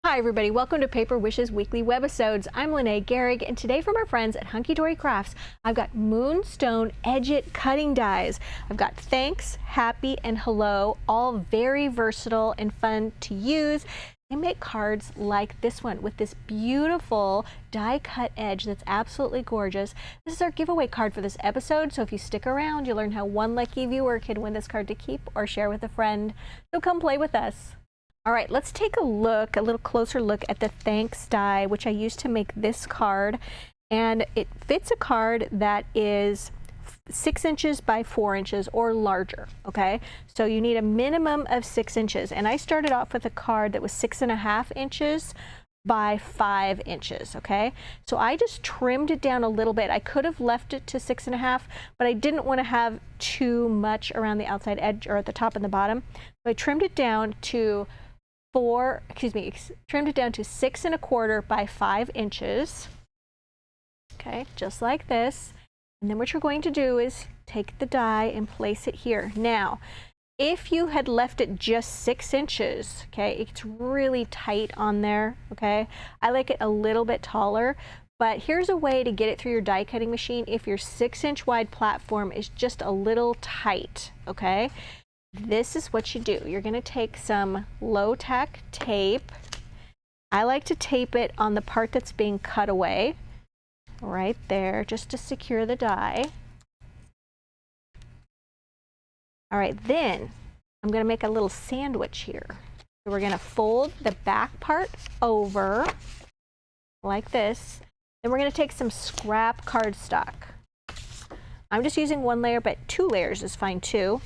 Hi everybody, welcome to Paper Wishes Weekly Webisodes. I'm Lene Gehrig, and today from our friends at Hunkydory Crafts, I've got Moonstone Edge-It cutting dies. I've got Thanks, Happy, and Hello, all very versatile and fun to use. They make cards like this one with this beautiful die cut edge that's absolutely gorgeous. This is our giveaway card for this episode, so if you stick around, you'll learn how one lucky viewer can win this card to keep or share with a friend. So come play with us. All right, let's take a little closer look at the Thanks die, which I used to make this card. And it fits a card that is 6 inches by 4 inches or larger, okay? So you need a minimum of 6 inches. And I started off with a card that was 6.5 inches by 5 inches, okay? So I just trimmed it down a little bit. I could have left it to 6.5, but I didn't want to have too much around the outside edge or at the top and the bottom. So I trimmed it down to trimmed it down to 6.25 by 5 inches. Okay, just like this. And then what you're going to do is take the die and place it here. Now, if you had left it just 6 inches, okay, it's really tight on there, okay? I like it a little bit taller, but here's a way to get it through your die cutting machine if your 6-inch wide platform is just a little tight, okay? This is what you do. You're going to take some low-tack tape. I like to tape it on the part that's being cut away, right there, just to secure the die. All right, then I'm going to make a little sandwich here. So we're going to fold the back part over like this. Then we're going to take some scrap cardstock. I'm just using 1 layer, but 2 layers is fine too.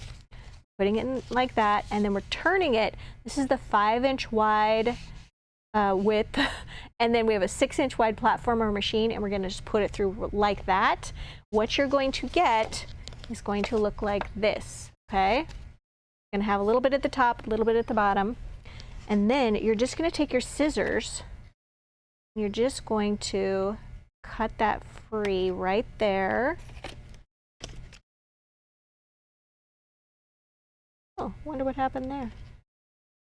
Putting it in like that, and then we're turning it. This is the 5-inch wide width, and then we have a 6-inch wide platform or machine, and we're going to just put it through like that. What you're going to get is going to look like this, okay? You're going to have a little bit at the top, a little bit at the bottom, and then you're just going to take your scissors, and you're just going to cut that free right there. Oh, wonder what happened there.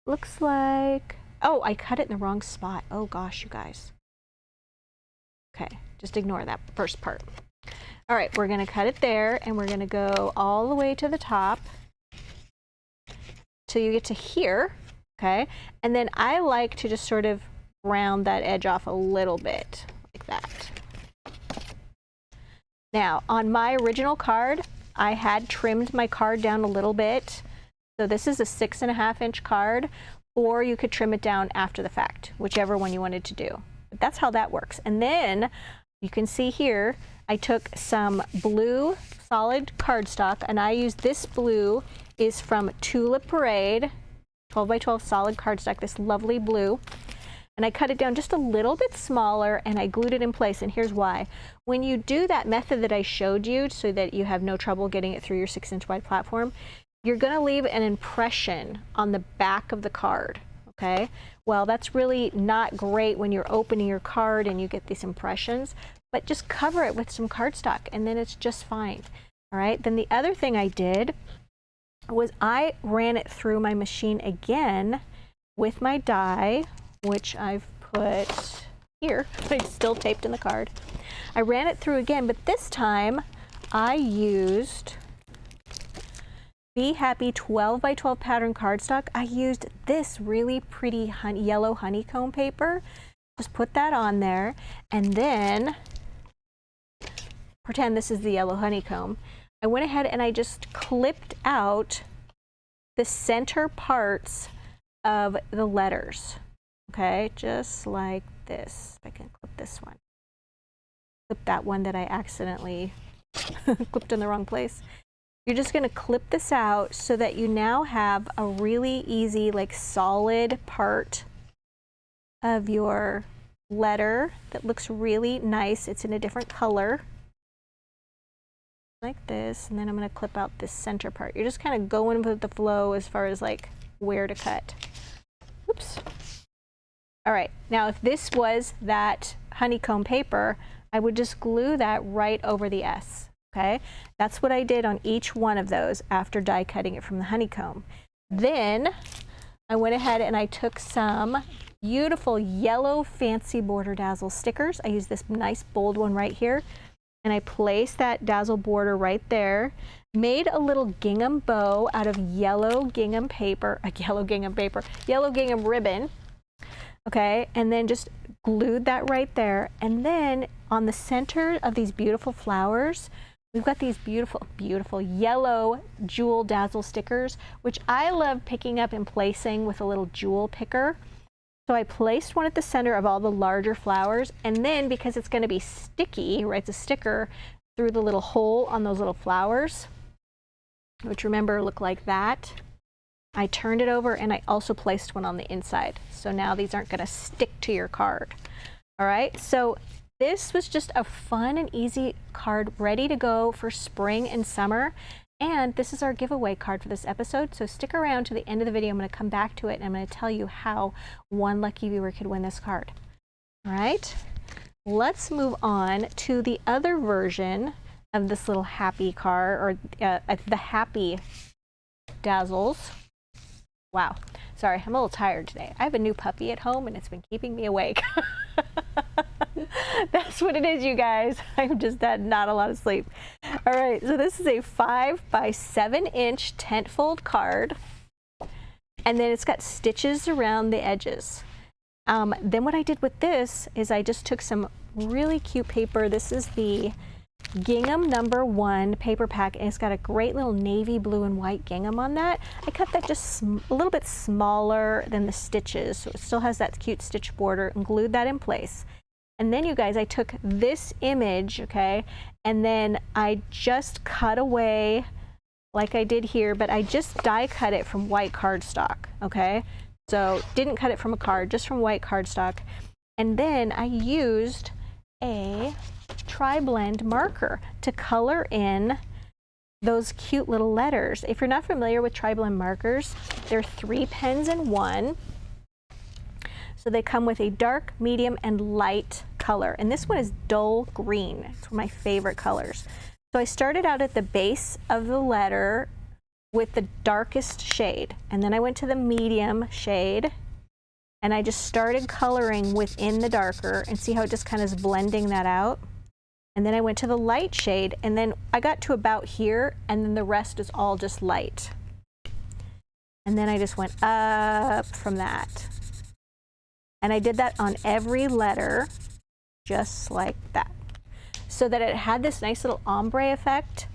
Looks like, oh, I cut it in the wrong spot. Oh gosh, you guys. Okay, just ignore that first part. All right, we're gonna cut it there, and we're gonna go all the way to the top till you get to here, okay? And then I like to just sort of round that edge off a little bit, like that. Now, on my original card, I had trimmed my card down a little bit. So this is a 6.5-inch card, or you could trim it down after the fact, whichever one you wanted to do. But that's how that works. And then you can see here, I took some blue solid cardstock, and I used this blue is from Tulip Parade, 12 by 12 solid cardstock, this lovely blue. And I cut it down just a little bit smaller, and I glued it in place. And here's why. When you do that method that I showed you so that you have no trouble getting it through your 6-inch wide platform, you're going to leave an impression on the back of the card, okay? Well, that's really not great when you're opening your card and you get these impressions, but just cover it with some cardstock and then it's just fine, all right? Then the other thing I did was I ran it through my machine again with my die, which I've put here. It's still taped in the card. I ran it through again, but this time I used Be Happy 12 by 12 pattern cardstock. I used this really pretty yellow honeycomb paper. Just put that on there, and then pretend this is the yellow honeycomb. I went ahead and I just clipped out the center parts of the letters. Okay, just like this. If I can clip this one. Clip that one that I accidentally clipped in the wrong place. You're just going to clip this out so that you now have a really easy, like solid part of your letter that looks really nice. It's in a different color, like this. And then I'm going to clip out this center part. You're just kind of going with the flow as far as like where to cut. Oops. All right, now if this was that honeycomb paper, I would just glue that right over the S. Okay, that's what I did on each one of those after die cutting it from the honeycomb. Then I went ahead and I took some beautiful yellow fancy border dazzle stickers. I use this nice bold one right here, and I placed that dazzle border right there. Made a little gingham bow out of yellow gingham ribbon. Okay, and then just glued that right there. And then on the center of these beautiful flowers, we've got these beautiful, beautiful yellow jewel dazzle stickers, which I love picking up and placing with a little jewel picker. So I placed one at the center of all the larger flowers, and then because it's going to be sticky, right, it's a sticker, through the little hole on those little flowers, which remember look like that. I turned it over and I also placed one on the inside. So now these aren't going to stick to your card. All right, so this was just a fun and easy card ready to go for spring and summer. And this is our giveaway card for this episode. So stick around to the end of the video. I'm going to come back to it and I'm going to tell you how one lucky viewer could win this card. All right, let's move on to the other version of this little happy card, or the happy dazzles. Wow, sorry, I'm a little tired today. I have a new puppy at home and it's been keeping me awake. That's what it is, you guys. I've just had not a lot of sleep. All right, so this is a 5 by 7 inch tent fold card. And then it's got stitches around the edges. Then what I did with this is I just took some really cute paper. This is the Gingham #1 paper pack, and it's got a great little navy blue and white gingham on that. I cut that just a little bit smaller than the stitches, so it still has that cute stitch border, and glued that in place. And then, you guys, I took this image, okay, and then I just cut away like I did here, but I just die cut it from white cardstock, okay? So didn't cut it from a card, just from white cardstock. And then I used a tri-blend marker to color in those cute little letters. If you're not familiar with tri-blend markers, they're 3 pens in one. So they come with a dark, medium, and light color. And this one is dull green. It's one of my favorite colors. So I started out at the base of the letter with the darkest shade. And then I went to the medium shade. And I just started coloring within the darker, and see how it just kind of is blending that out. And then I went to the light shade, and then I got to about here, and then the rest is all just light. And then I just went up from that. And I did that on every letter, just like that, so that it had this nice little ombre effect.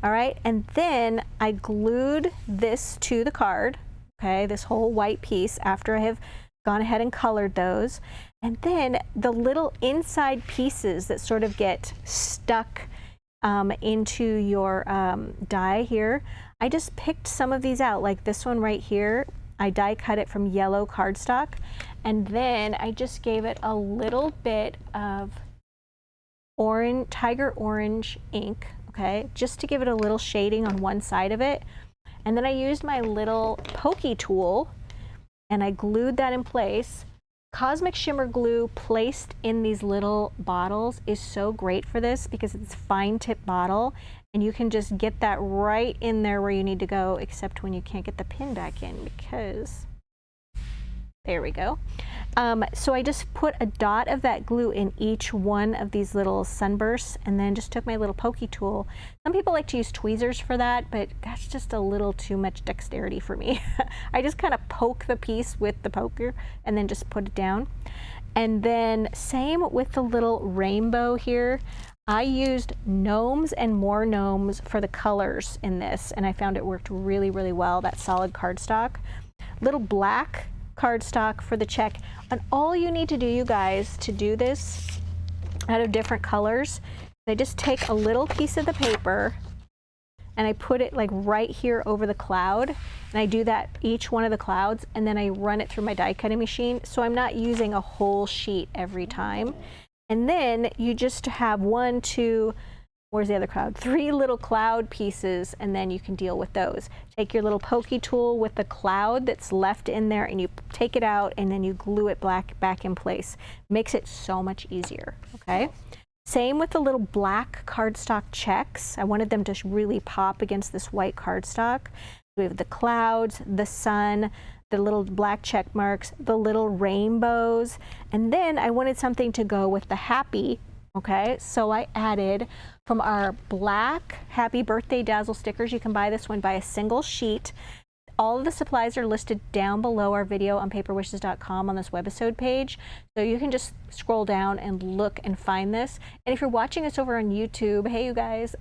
All right, and then I glued this to the card, okay, this whole white piece, after I have gone ahead and colored those. And then the little inside pieces that sort of get stuck into your die here, I just picked some of these out, like this one right here. I die cut it from yellow cardstock, and then I just gave it a little bit of orange, tiger orange ink, okay, just to give it a little shading on one side of it. And then I used my little pokey tool and I glued that in place. Cosmic Shimmer glue placed in these little bottles is so great for this because it's a fine tip bottle, and you can just get that right in there where you need to go, except when you can't get the pin back in, because there we go. So I just put a dot of that glue in each one of these little sunbursts, and then just took my little pokey tool. Some people like to use tweezers for that, but that's just a little too much dexterity for me. I just kind of poke the piece with the poker and then just put it down. And then same with the little rainbow here. I used gnomes and more gnomes for the colors in this, and I found it worked really, really well, that solid cardstock. Little black cardstock for the check. And all you need to do, you guys, to do this out of different colors, I just take a little piece of the paper and I put it like right here over the cloud, and I do that each one of the clouds, and then I run it through my die cutting machine, so I'm not using a whole sheet every time. And then you just have 1, 2, where's the other cloud? 3 little cloud pieces, and then you can deal with those. Take your little pokey tool with the cloud that's left in there, and you take it out, and then you glue it back in place. Makes it so much easier, okay? Same with the little black cardstock checks. I wanted them to really pop against this white cardstock. We have the clouds, the sun, the little black check marks, the little rainbows, and then I wanted something to go with the happy, okay? So I added from our black Happy Birthday Dazzle stickers. You can buy this one by a single sheet. All of the supplies are listed down below our video on paperwishes.com on this webisode page. So you can just scroll down and look and find this. And if you're watching us over on YouTube, hey you guys,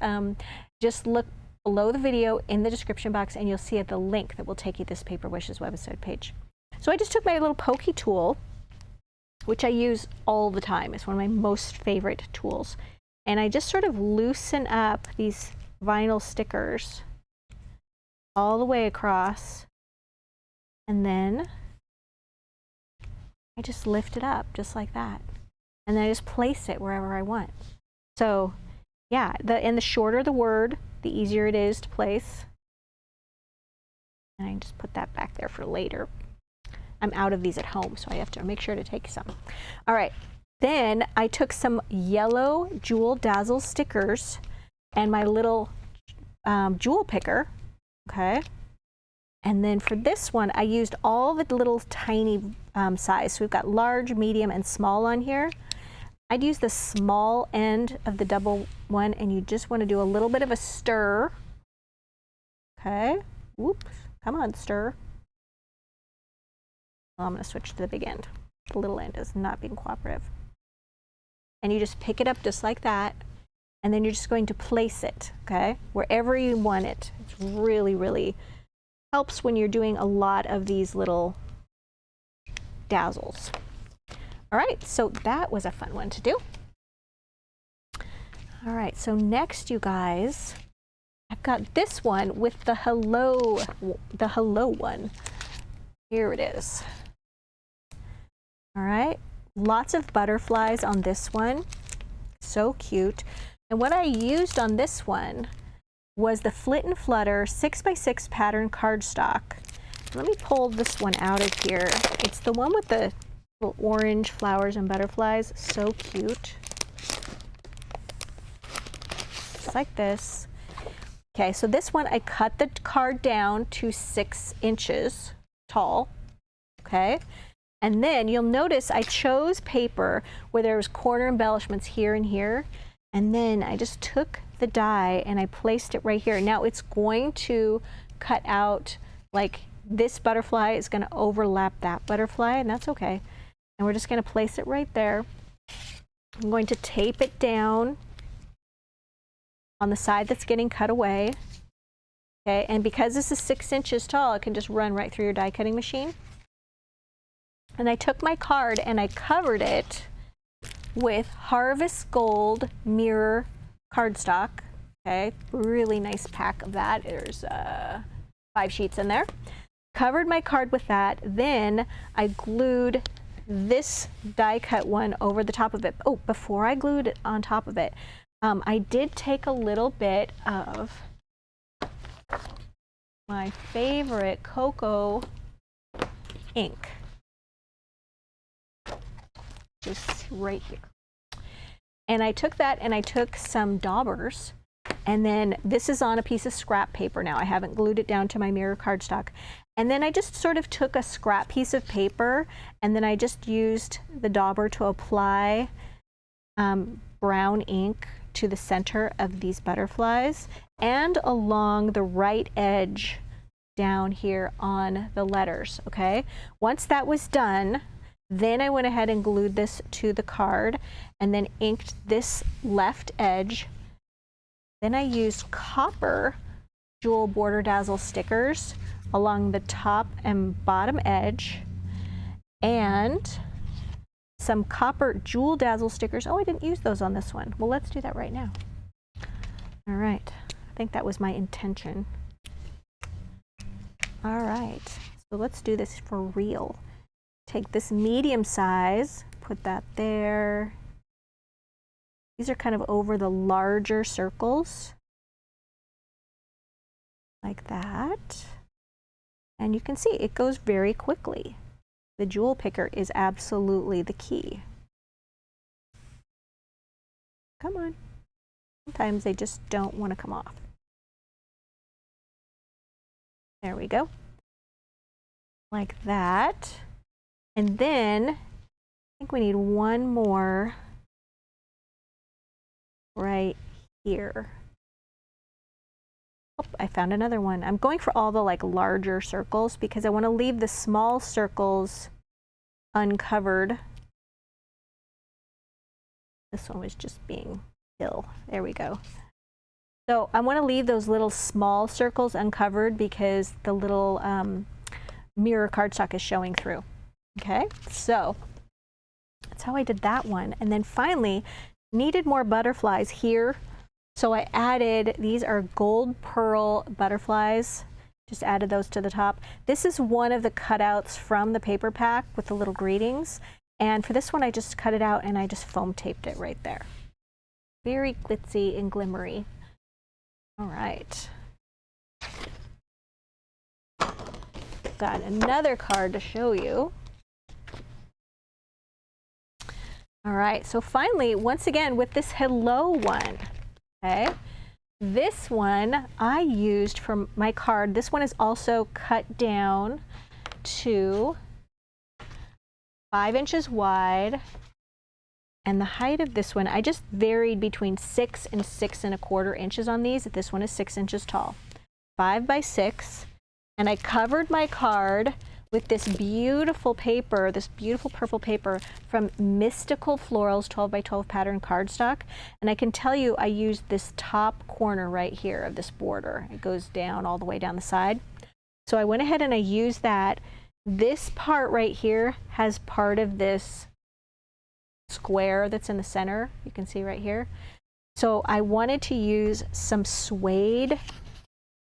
just look below the video in the description box and you'll see the link that will take you to this Paper Wishes webisode page. So I just took my little pokey tool, which I use all the time. It's one of my most favorite tools. And I just sort of loosen up these vinyl stickers all the way across, and then I just lift it up just like that, and then I just place it wherever I want. So yeah, the shorter the word, the easier it is to place. And I can just put that back there for later. I'm out of these at home, so I have to make sure to take some. All right, then I took some yellow Jewel Dazzle stickers and my little jewel picker. Okay, and then for this one, I used all the little tiny size. So we've got large, medium, and small on here. I'd use the small end of the double one, and you just want to do a little bit of a stir. Okay, whoops, come on, stir. Well, I'm going to switch to the big end. The little end is not being cooperative. And you just pick it up just like that. And then you're just going to place it, okay, wherever you want it. It's really, really helps when you're doing a lot of these little dazzles. All right, so that was a fun one to do. All right, so next, you guys, I've got this one with the hello one. Here it is. All right, lots of butterflies on this one. So cute. And what I used on this one was the Flit and Flutter 6x6 pattern cardstock. Let me pull this one out of here. It's the one with the little orange flowers and butterflies. So cute. Just like this. Okay, so this one I cut the card down to 6 inches tall. Okay. And then you'll notice I chose paper where there was corner embellishments here and here. And then I just took the die and I placed it right here. Now it's going to cut out, like this butterfly is going to overlap that butterfly, and that's okay. And we're just going to place it right there. I'm going to tape it down on the side that's getting cut away. Okay, and because this is 6 inches tall, it can just run right through your die cutting machine. And I took my card and I covered it with Harvest Gold mirror cardstock. Okay, really nice pack of that. There's 5 sheets in there. Covered my card with that. Then I glued this die cut one over the top of it. Oh, before I glued it on top of it, I did take a little bit of my favorite cocoa ink. Just right here. And I took that and I took some daubers, and then this is on a piece of scrap paper now. I haven't glued it down to my mirror cardstock. And then I just sort of took a scrap piece of paper and then I just used the dauber to apply brown ink to the center of these butterflies and along the right edge down here on the letters, okay? Once that was done, then I went ahead and glued this to the card and then inked this left edge. Then I used copper Jewel Border Dazzle stickers along the top and bottom edge and some copper Jewel Dazzle stickers. Oh, I didn't use those on this one. Well, let's do that right now. All right, I think that was my intention. All right, so let's do this for real. Take this medium size, put that there. These are kind of over the larger circles, like that. And you can see it goes very quickly. The jewel picker is absolutely the key. Come on. Sometimes they just don't want to come off. There we go. like that. And then I think we need one more right here. Oh, I found another one. I'm going for all the like larger circles because I want to leave the small circles uncovered. This one was just being ill. There we go. So I want to leave those little small circles uncovered because the little mirror cardstock is showing through. Okay, so that's how I did that one. And then finally, needed more butterflies here. So I added, these are gold pearl butterflies. Just added those to the top. This is one of the cutouts from the paper pack with the little greetings. And for this one, I just cut it out and I just foam taped it right there. Very glitzy and glimmery. All right. Got another card to show you. All right, so finally, once again, with this hello one, okay? This one I used for my card. This one is also cut down to 5 inches wide. And the height of this one, I just varied between 6 and 6 1/4 inches on these. This one is 6 inches tall. 5 by 6. And I covered my card with this beautiful paper, this beautiful purple paper from Mystical Florals 12 by 12 pattern cardstock. And I can tell you I used this top corner right here of this border. It goes down all the way down the side. So I went ahead and I used that. This part right here has part of this square that's in the center. You can see right here. So I wanted to use some suede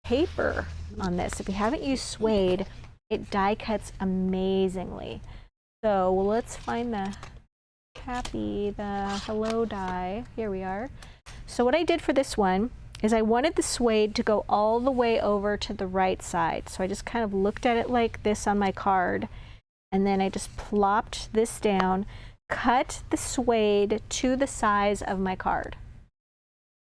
paper on this. If you haven't used suede, it die cuts amazingly. So let's find the hello die. Here we are. So what I did for this one is I wanted the suede to go all the way over to the right side. So I just kind of looked at it like this on my card, and then I just plopped this down, cut the suede to the size of my card,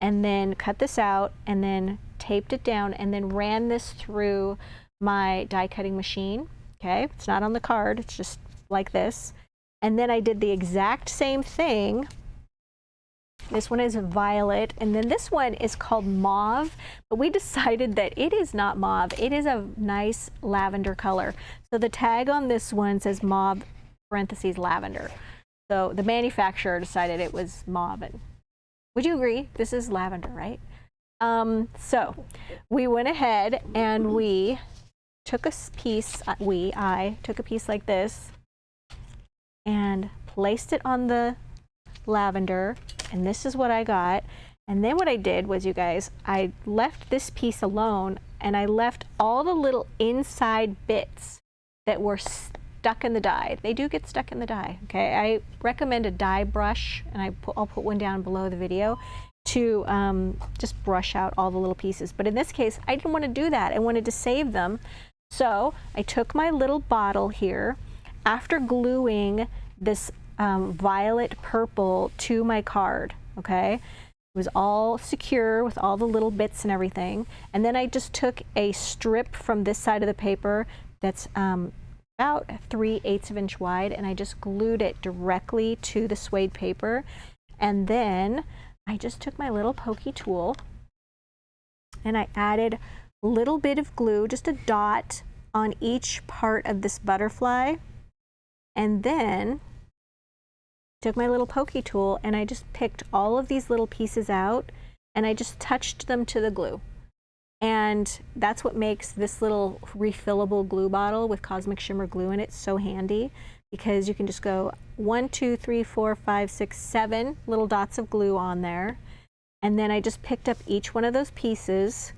and then cut this out, and then taped it down, and then ran this through my die cutting machine. Okay, it's not on the card, it's just like this. And then I did the exact same thing. This one is violet, and then this one is called mauve, but we decided that it is not mauve. It is a nice lavender color. So the tag on this one says mauve parentheses lavender. So the manufacturer decided it was mauve. And would you agree? This is lavender, right? So we went ahead and we took a piece, I took a piece like this and placed it on the lavender, and this is what I got. And then what I did was, you guys, I left this piece alone and I left all the little inside bits that were stuck in the die. They do get stuck in the die, okay? I recommend a die brush, and I'll put one down below the video to just brush out all the little pieces. But in this case, I didn't want to do that. I wanted to save them. So I took my little bottle here, after gluing this violet purple to my card, okay? It was all secure with all the little bits and everything. And then I just took a strip from this side of the paper that's about 3/8 inch wide, and I just glued it directly to the suede paper. And then I just took my little pokey tool and I added a little bit of glue, just a dot on each part of this butterfly. And then took my little pokey tool and I just picked all of these little pieces out and I just touched them to the glue. And that's what makes this little refillable glue bottle with Cosmic Shimmer glue in it so handy, because you can just go 1, 2, 3, 4, 5, 6, 7 little dots of glue on there. And then I just picked up each one of those pieces,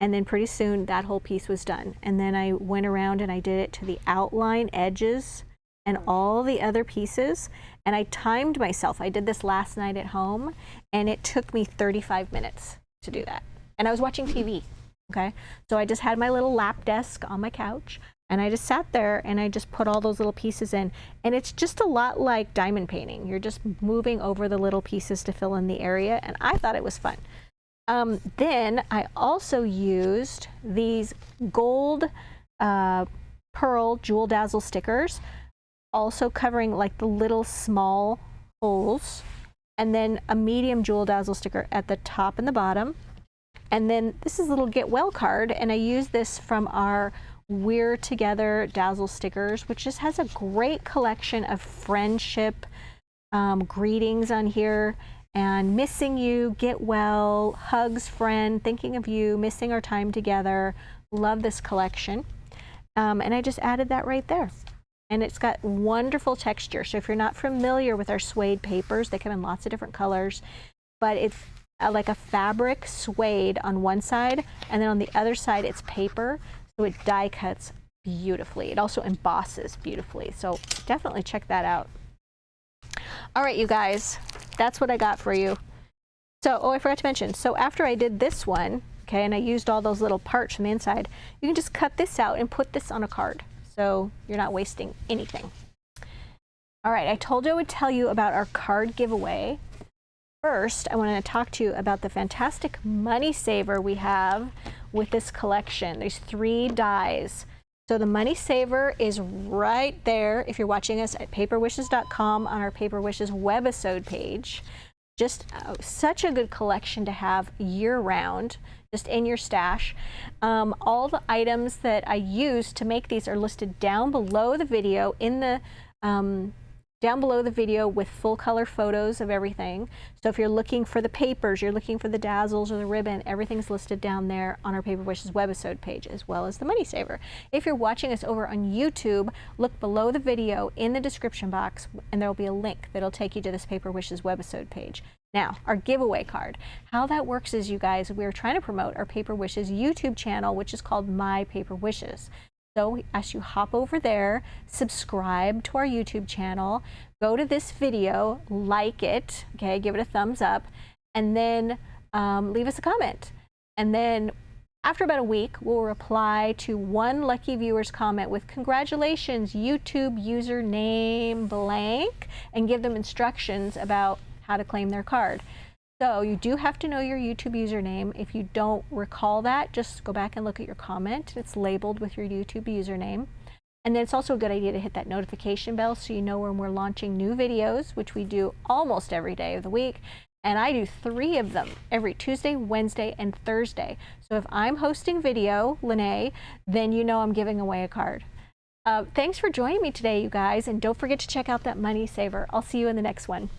and then pretty soon that whole piece was done. And then I went around and I did it to the outline edges and all the other pieces. And I timed myself. I did this last night at home, and it took me 35 minutes to do that. And I was watching TV, okay? So I just had my little lap desk on my couch, and I just sat there and I just put all those little pieces in. And it's just a lot like diamond painting. You're just moving over the little pieces to fill in the area, and I thought it was fun. Then I also used these gold pearl jewel dazzle stickers, also covering like the little small holes, and then a medium jewel dazzle sticker at the top and the bottom. And then this is a little get well card, and I use this from our We're Together dazzle stickers, which just has a great collection of friendship greetings on here, and missing you, get well, hugs, friend, thinking of you, missing our time together. Love this collection. And I just added that right there. And it's got wonderful texture. So if you're not familiar with our suede papers, they come in lots of different colors, but it's like a fabric suede on one side, and then on the other side it's paper, so it die cuts beautifully. It also embosses beautifully, so definitely check that out. All right, you guys, that's what I got for you. So, oh, I forgot to mention, so after I did this one, okay, and I used all those little parts from the inside, you can just cut this out and put this on a card, so you're not wasting anything. All right, I told you I would tell you about our card giveaway. First, I want to talk to you about the fantastic money saver we have with this collection. There's 3 dies. So the money saver is right there if you're watching us at paperwishes.com on our Paper Wishes webisode page. Just such a good collection to have year-round, just in your stash. All the items that I use to make these are listed down below the video in the with full color photos of everything. So if you're looking for the papers, you're looking for the dazzles or the ribbon, everything's listed down there on our Paper Wishes webisode page, as well as the money saver. If you're watching us over on YouTube, look below the video in the description box, and there will be a link that'll take you to this Paper Wishes webisode page. Now, our giveaway card. How that works is, you guys, we're trying to promote our Paper Wishes YouTube channel, which is called My Paper Wishes. So as you hop over there, subscribe to our YouTube channel, go to this video, like it, okay, give it a thumbs up, and then leave us a comment. And then after about a week, we'll reply to one lucky viewer's comment with congratulations, YouTube username blank, and give them instructions about how to claim their card. So you do have to know your YouTube username. If you don't recall that, just go back and look at your comment. It's labeled with your YouTube username. And then it's also a good idea to hit that notification bell so you know when we're launching new videos, which we do almost every day of the week. And I do 3 of them every Tuesday, Wednesday, and Thursday. So if I'm hosting video, Lene, then you know I'm giving away a card. Thanks for joining me today, you guys. And don't forget to check out that money saver. I'll see you in the next one.